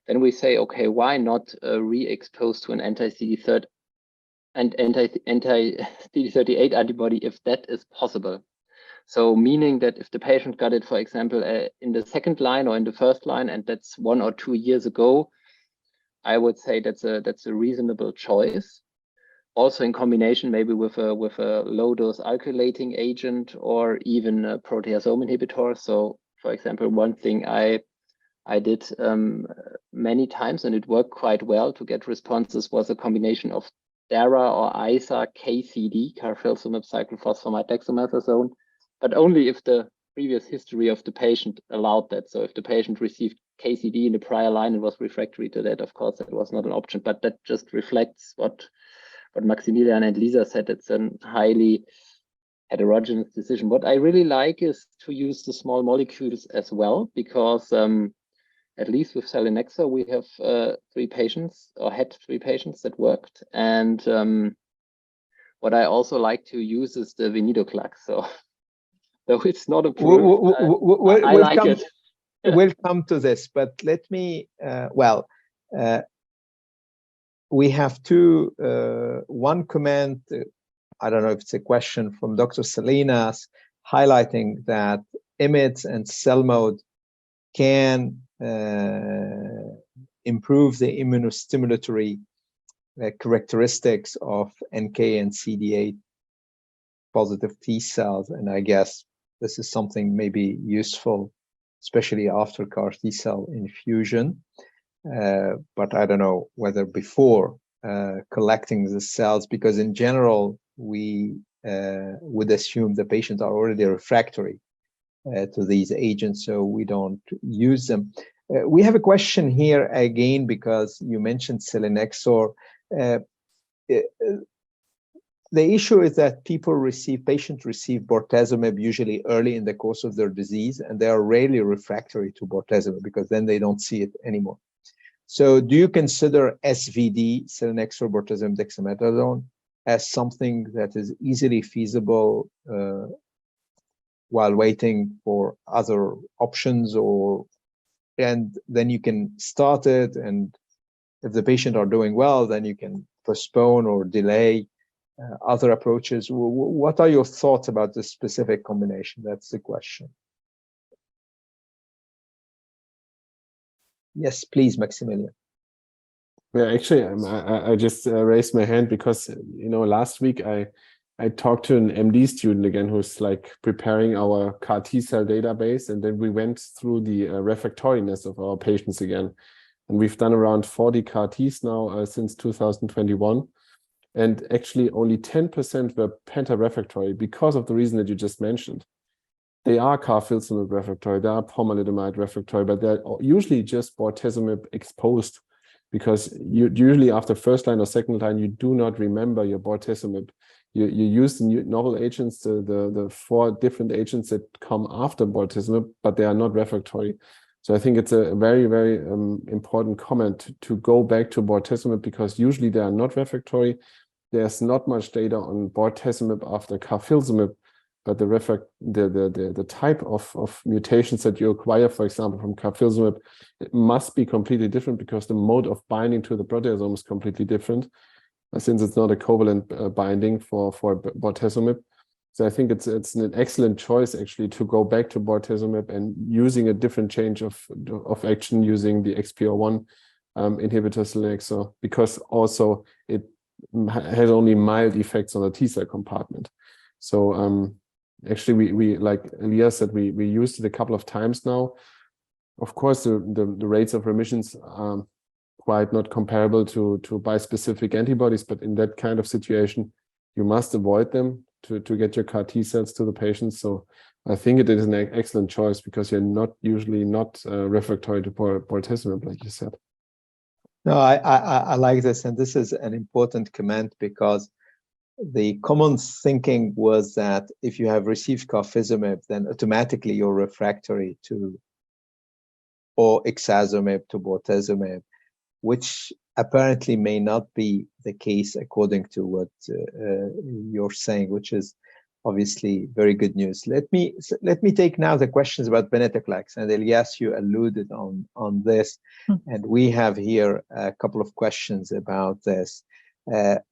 then we say, okay, why not re-expose to an anti-CD30 and anti-CD38 antibody if that is possible? So meaning that if the patient got it, for example, in the second line or in the first line, and that's 1 or 2 years ago, I would say that's a reasonable choice. Also in combination maybe with a low dose alkylating agent or even a proteasome inhibitor. So for example, one thing I did many times, and it worked quite well to get responses, was a combination of DARA or ISA KCD, carfilzomib cyclophosphamide dexamethasone, but only if the previous history of the patient allowed that. So if the patient received KCD in the prior line and was refractory to that, of course, that was not an option, but that just reflects what Maximilian and Lisa said. It's a highly heterogeneous decision. What I really like is to use the small molecules as well, because at least with selinexor, we have 3 patients, or had 3 patients that worked. And what I also like to use is the Venetoclax. So though it's not approved, I like it. we'll come to this, but let me, we have one comment, I don't know if it's a question from Dr. Salinas, highlighting that IMiDs and CELMoD can improve the immunostimulatory characteristics of NK and CD8 positive T cells. And I guess this is something maybe useful, especially after CAR T cell infusion. But I don't know whether before collecting the cells, because in general, we would assume the patients are already refractory to these agents, so we don't use them. We have a question here again, because you mentioned selinexor. The issue is that patients receive bortezomib usually early in the course of their disease, and they are rarely refractory to bortezomib because then they don't see it anymore. So do you consider SVD, selinexor, bortezomib, dexamethasone, as something that is easily feasible while waiting for other options, and then you can start it, and if the patient are doing well, then you can postpone or delay other approaches? What are your thoughts about this specific combination? That's the question. Yes, please, Maximilian. Yeah, actually, I just raised my hand because, last week I talked to an MD student again who's like preparing our CAR T cell database, and then we went through the refractoriness of our patients again. And we've done around 40 CAR Ts now since 2021. And actually only 10% were penta-refractory because of the reason that you just mentioned. They are carfilzomib refractory, they are pomalidomide refractory, but they're usually just bortezomib exposed, because usually after first line or second line, you do not remember your bortezomib. You use the novel agents, the 4 different agents that come after bortezomib, but they are not refractory. So I think it's a very, very important comment to go back to bortezomib, because usually they are not refractory. There's not much data on bortezomib after carfilzomib, but the type of mutations that you acquire, for example, from carfilzomib, it must be completely different, because the mode of binding to the proteasome is completely different, since it's not a covalent binding for bortezomib. So I think it's an excellent choice actually to go back to bortezomib and using a different change of action using the XPO1 inhibitor selinexor, because also it has only mild effects on the T cell compartment. So actually we like Elias said, we used it a couple of times now. Of course, the rates of remissions are quite not comparable to bispecific antibodies, but in that kind of situation, you must avoid them to get your CAR T cells to the patients. So I think it is an excellent choice, because you're usually not refractory to bortezomib, like you said. No, I like this, and this is an important comment, because the common thinking was that if you have received carfilzomib, then automatically you're refractory to, or ixazomib to bortezomib, which apparently may not be the case according to what you're saying, which is obviously very good news. Let me take now the questions about Venetoclax, and Elias, you alluded on this, and we have here a couple of questions about this.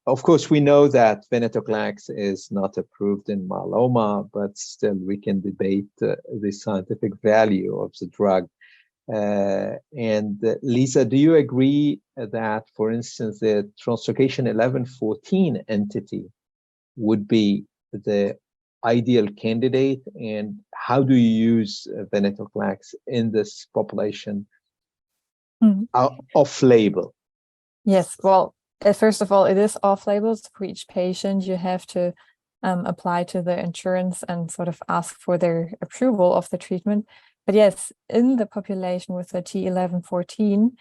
Of course, we know that Venetoclax is not approved in myeloma, but still we can debate the scientific value of the drug. And Lisa, do you agree that, for instance, the translocation 1114 entity would be the ideal candidate, and how do you use Venetoclax in this population off-label? Yes, well, first of all, it is off-label. For each patient, you have to apply to the insurance and sort of ask for their approval of the treatment. But yes, in the population with the T1114,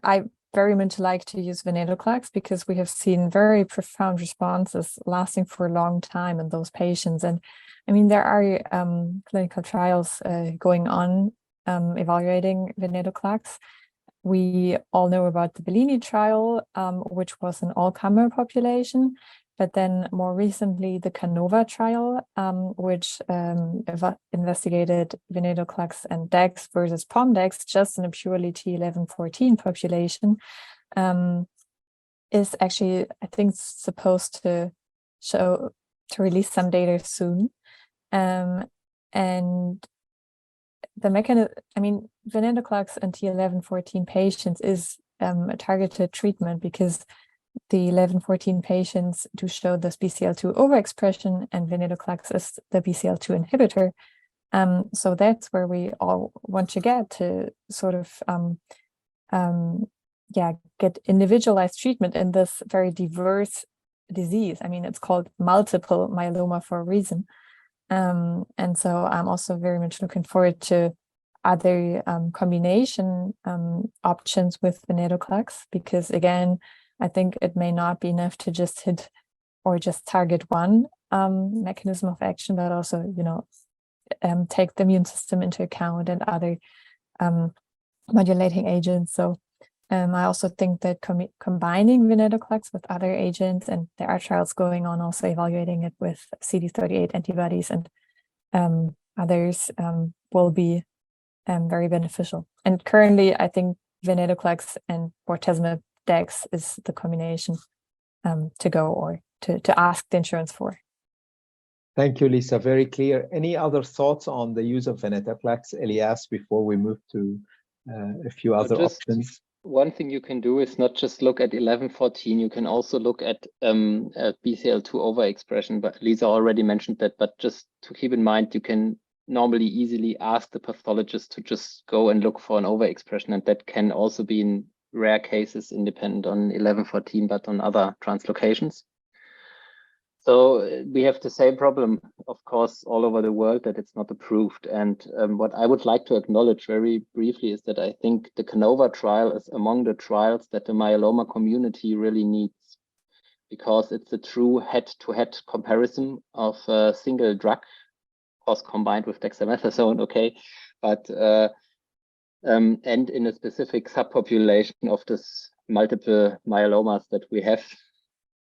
I very much like to use Venetoclax, because we have seen very profound responses lasting for a long time in those patients. And I mean, there are clinical trials going on evaluating Venetoclax. We all know about the Bellini trial, which was an all-comer population. But then more recently, the CANOVA trial, which investigated Venetoclax and DEX versus POMDEX just in a purely T1114 population, is actually, I think, supposed to release some data soon. And the mechanism, I mean, Venetoclax and T1114 patients is a targeted treatment because the 1114 patients do show this BCL2 overexpression, and Venetoclax is the BCL2 inhibitor. So that's where we all want to get to sort of get individualized treatment in this very diverse disease. I mean, it's called multiple myeloma for a reason. And so I'm also very much looking forward to other combination options with Venetoclax, because again, I think it may not be enough to just hit or just target one mechanism of action, but also, you know, take the immune system into account and other modulating agents. So I also think that combining Venetoclax with other agents, and there are trials going on also evaluating it with CD38 antibodies and others, will be very beneficial. And currently, I think Venetoclax and bortezomib DEX is the combination to go or to ask the insurance for. Thank you, Lisa. Very clear. Any other thoughts on the use of Venetoclax, Elias, before we move to a few other options? One thing you can do is not just look at 1114, you can also look at BCL2 overexpression, but Lisa already mentioned that, but just to keep in mind, you can normally easily ask the pathologist to just go and look for an overexpression, and that can also be in rare cases independent on 1114, but on other translocations. So we have the same problem, of course, all over the world, that it's not approved. And what I would like to acknowledge very briefly is that I think the CANOVA trial is among the trials that the myeloma community really needs, because it's a true head-to-head comparison of a single drug, of course, combined with dexamethasone, okay, but and in a specific subpopulation of this multiple myelomas that we have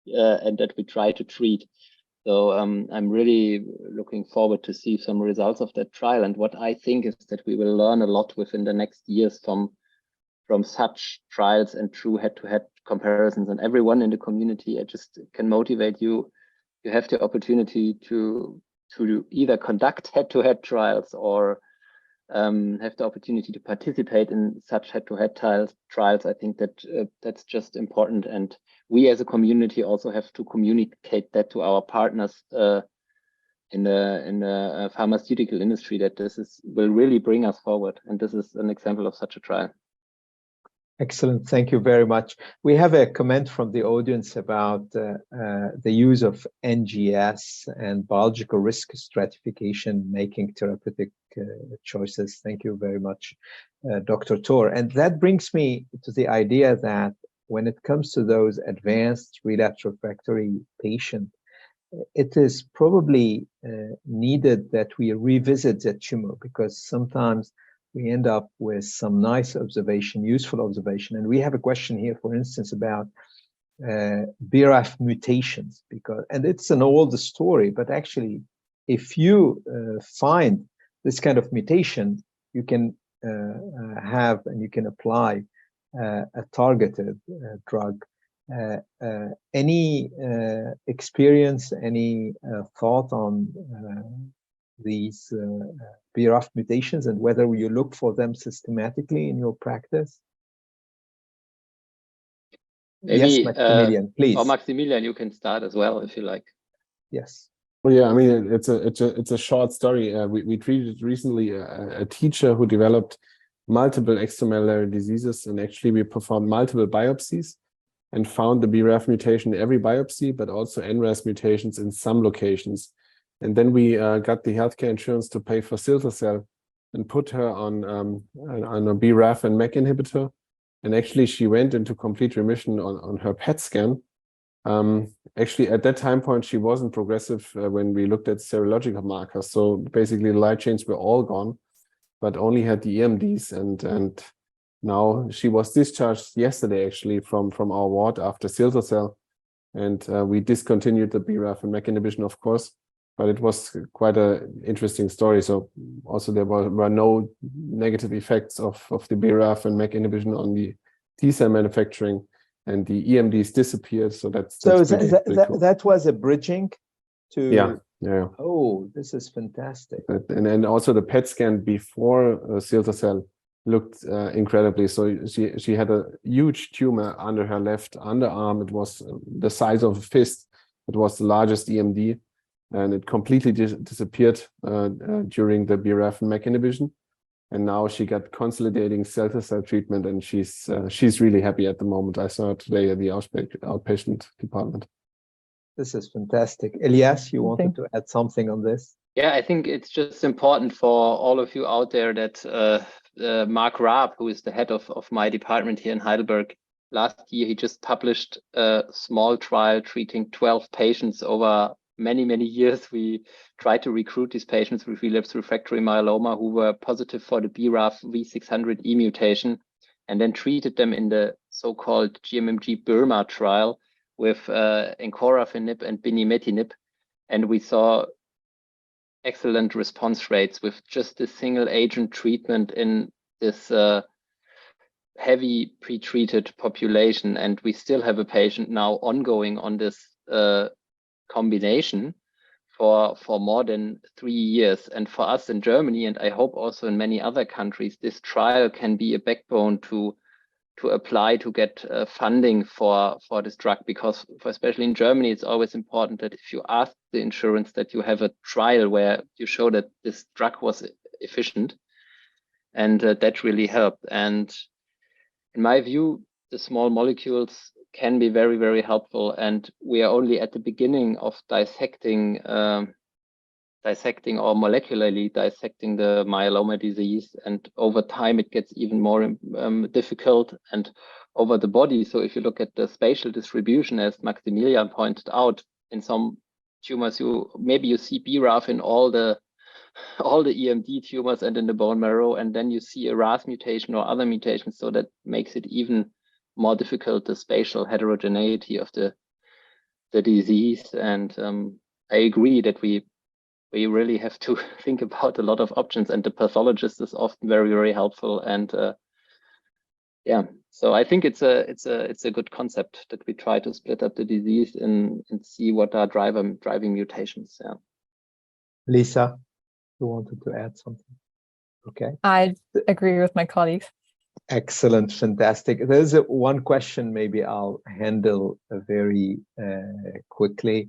and that we try to treat. So I'm really looking forward to see some results of that trial. And what I think is that we will learn a lot within the next years from such trials and true head-to-head comparisons. And everyone in the community, I just can motivate you. You have the opportunity to either conduct head-to-head trials or have the opportunity to participate in such head-to-head trials. I think that that's just important, and we as a community also have to communicate that to our partners in the pharmaceutical industry, that will really bring us forward, and this is an example of such a trial. Excellent, thank you very much. We have a comment from the audience about the use of NGS and biological risk stratification making therapeutic choices. Thank you very much, Dr. Tor. And that brings me to the idea that when it comes to those advanced relapse refractory patients, it is probably needed that we revisit the tumor, because sometimes we end up with some nice observation, useful observation. And we have a question here, for instance, about BRAF mutations, and it's an old story, but actually, if you find this kind of mutation, you can have and you can apply a targeted drug. Any experience, any thought on these BRAF mutations and whether you look for them systematically in your practice? Maybe, yes, Maximilian, please. Or Maximilian, you can start as well if you like. Yes. Well, yeah, I mean, it's a short story. We treated recently a teacher who developed multiple extramedullary diseases, and actually we performed multiple biopsies and found the BRAF mutation in every biopsy, but also NRAS mutations in some locations. And then we got the healthcare insurance to pay for cilta-cel and put her on a BRAF and MEK inhibitor. And actually, she went into complete remission on her PET scan. Actually, at that time point, she wasn't progressive when we looked at serological markers. So basically, the light chains were all gone, but only had the EMDs. And now she was discharged yesterday, actually, from our ward after cilta-cel. and we discontinued the BRAF and MEK inhibition, of course, but it was quite an interesting story. So also there were no negative effects of the BRAF and MEK inhibition on the T-cell manufacturing, and the EMDs disappeared. So that's so pretty cool. that was a bridging to yeah. Oh, this is fantastic. And also the PET scan before cilta-cel looked incredibly. So she had a huge tumor under her left underarm. It was the size of a fist. It was the largest EMD, and it completely disappeared during the BRAF and MEK inhibition. And now she got consolidating cilta-cel treatment, and she's really happy at the moment. I saw her today at the outpatient department. This is fantastic. Elias, you wanted to add something on this? Yeah, I think it's just important for all of you out there that Mark Raab, who is the head of my department here in Heidelberg, last year he just published a small trial treating 12 patients over many years. We tried to recruit these patients with relapsed refractory myeloma who were positive for the BRAF V600E mutation, and then treated them in the so-called GMMG Burma trial with encorafenib and binimetinib, and we saw excellent response rates with just a single agent treatment in this heavy pre-treated population. And we still have a patient now ongoing on this combination for more than 3 years. And for us in Germany, and I hope also in many other countries, this trial can be a backbone to apply to get funding for this drug, because especially in Germany, it's always important that if you ask the insurance that you have a trial where you show that this drug was efficient, and that really helped. And in my view, the small molecules can be very helpful, and we are only at the beginning of dissecting or molecularly dissecting the myeloma disease, and over time it gets even more difficult and over the body. So if you look at the spatial distribution, as Maximilian pointed out, in some tumors you see BRAF in all the EMD tumors and in the bone marrow, and then you see a RAS mutation or other mutations, so that makes it even more difficult, the spatial heterogeneity of the disease. And I agree that we really have to think about a lot of options, and the pathologist is often very helpful. And yeah, so I think it's a good concept that we try to split up the disease and see what are driving mutations. Yeah. Lisa, you wanted to add something? Okay. I agree with my colleagues. Excellent, fantastic. There's one question maybe I'll handle very quickly,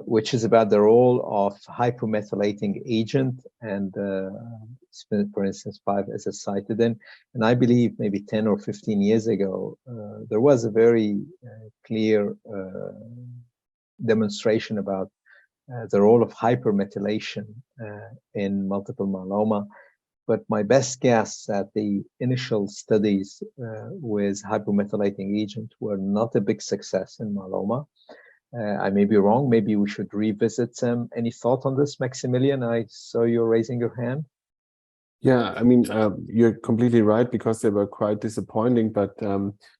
which is about the role of hypermethylating agent and, for instance, 5-azacitidine. And I believe maybe 10 or 15 years ago, there was a very clear demonstration about the role of hypermethylation in multiple myeloma. But my best guess that the initial studies with hypermethylating agent were not a big success in myeloma. I may be wrong. Maybe we should revisit them. Any thought on this, Maximilian? I saw you raising your hand. Yeah, I mean, you're completely right, because they were quite disappointing. But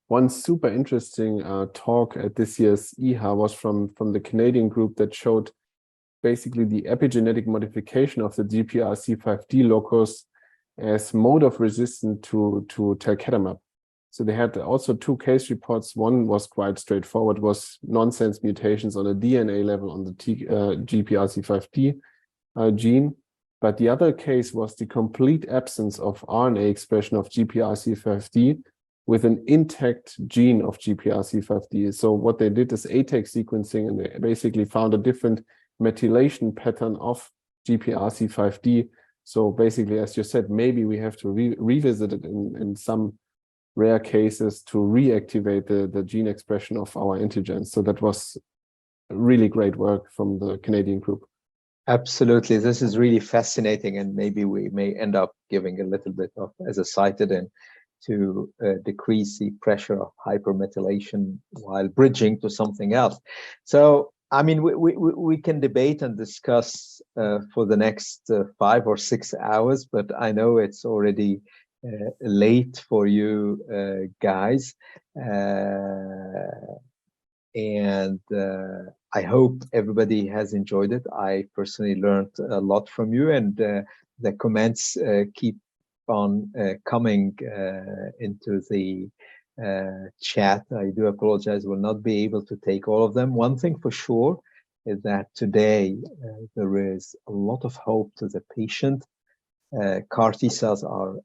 one super interesting talk at this year's EHA was from the Canadian group that showed basically the epigenetic modification of the GPRC5D locus as mode of resistance to talquetamab. So they had also 2 case reports. One was quite straightforward, was nonsense mutations on a DNA level on the GPRC5D gene. But the other case was the complete absence of RNA expression of GPRC5D with an intact gene of GPRC5D. So what they did is ATAC sequencing, and they basically found a different methylation pattern of GPRC5D. So basically, as you said, maybe we have to revisit it in some rare cases to reactivate the gene expression of our antigens. So that was really great work from the Canadian group. Absolutely. This is really fascinating, and maybe we may end up giving a little bit of azacitidine to decrease the pressure of hypermethylation while bridging to something else. So, I mean, we can debate and discuss for the next 5 or 6 hours, but I know it's already late for you guys. and I hope everybody has enjoyed it. I personally learned a lot from you, and the comments keep on coming into the chat. I do apologize, will not be able to take all of them. One thing for sure is that today there is a lot of hope to the patient. CAR T cells are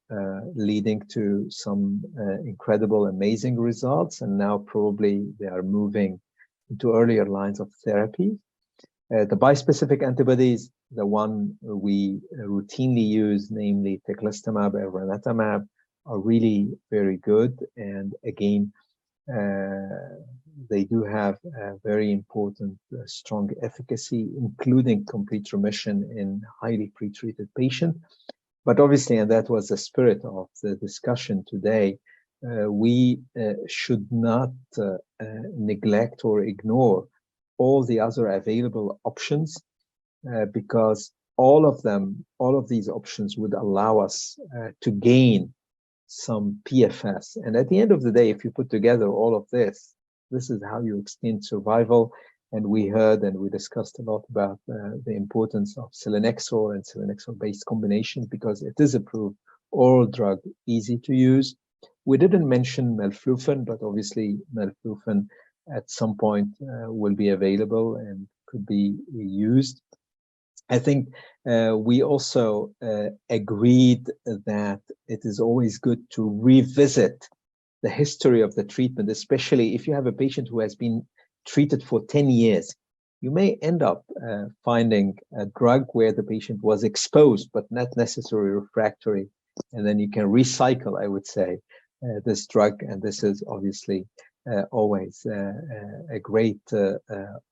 leading to some incredible, amazing results, and now probably they are moving into earlier lines of therapy. The bispecific antibodies, the one we routinely use, namely Teclistamab and Venetoclax, are really very good. And again, they do have a very important, strong efficacy, including complete remission in highly pretreated patients. But obviously, and that was the spirit of the discussion today, we should not neglect or ignore all the other available options, because all of these options would allow us to gain some PFS. And at the end of the day, if you put together all of this, this is how you extend survival. And we heard and we discussed a lot about the importance of selinexor and selinexor-based combinations, because it is approved oral drug, easy to use. We didn't mention melflufen, but obviously melflufen at some point will be available and could be used. I think we also agreed that it is always good to revisit the history of the treatment, especially if you have a patient who has been treated for 10 years. You may end up finding a drug where the patient was exposed, but not necessarily refractory. And then you can recycle, I would say, this drug. And this is obviously always a great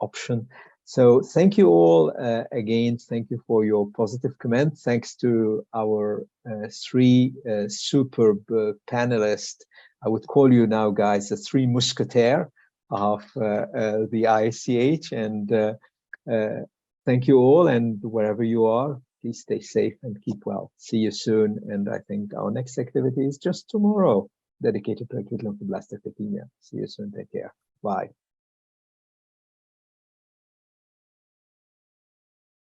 option. So thank you all again. Thank you for your positive comment. Thanks to our three superb panelists. I would call you now, guys, the three musketeers of the ISCH. And thank you all. And wherever you are, please stay safe and keep well. See you soon. And I think our next activity is just tomorrow, dedicated to acute lymphoblastic leukemia. See you soon. Take care. Bye.